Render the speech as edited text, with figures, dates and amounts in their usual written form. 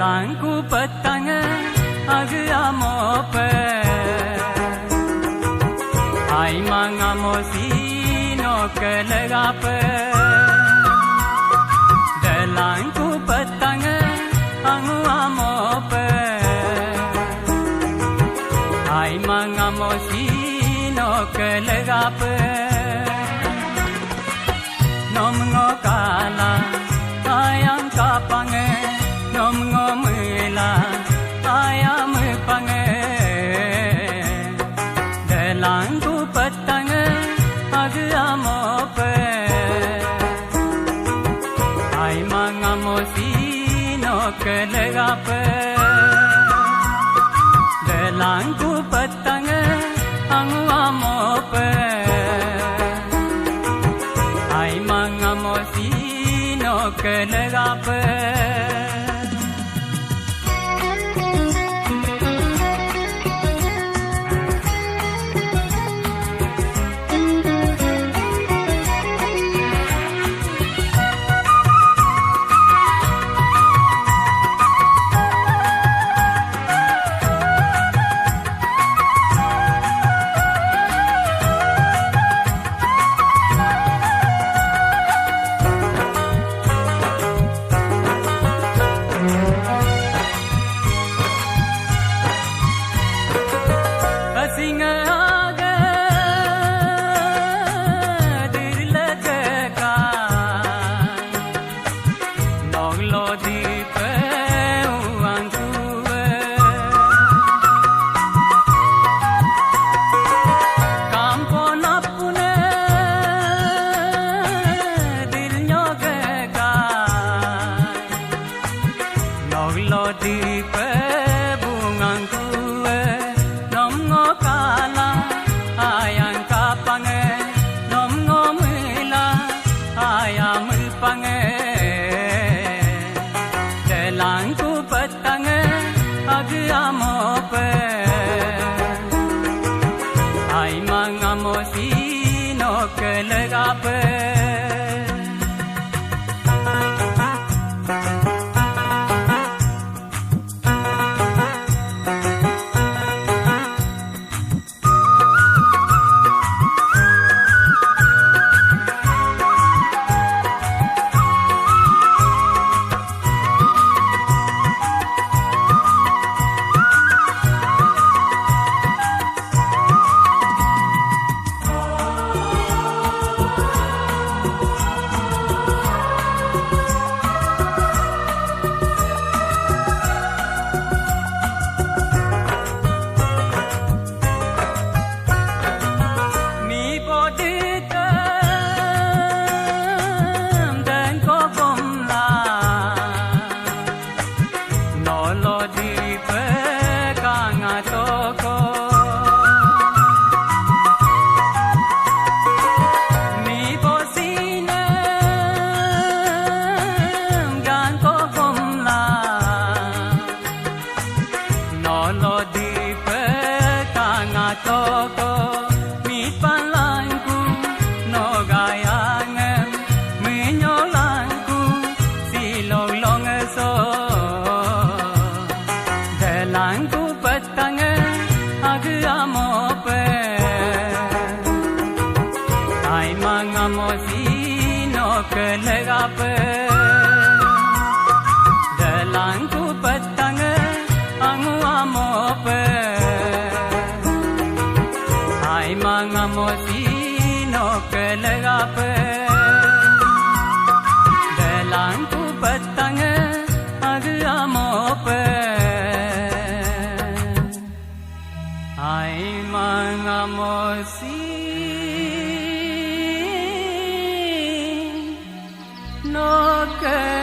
Langku petanga agamo pe ai mangamo sino kelega pe Langku petanga angamo pe ai mangamo sino kelega pe nom ngokala ayang kapange nom ngomela ayam pange Langku petanga agamo pe ai mangamo sino kelega pe Langku petanga angamo pe ai mangamo sino kelega pe Langku petanga agamo pe ai mangamo sino kelega pe Langku petanga agamo pe ai mangamo sino kelega pe Langku petanga angamo pe ai mangamo sino kelega pe Langku petanga agamo pe ai mangamo sino kelega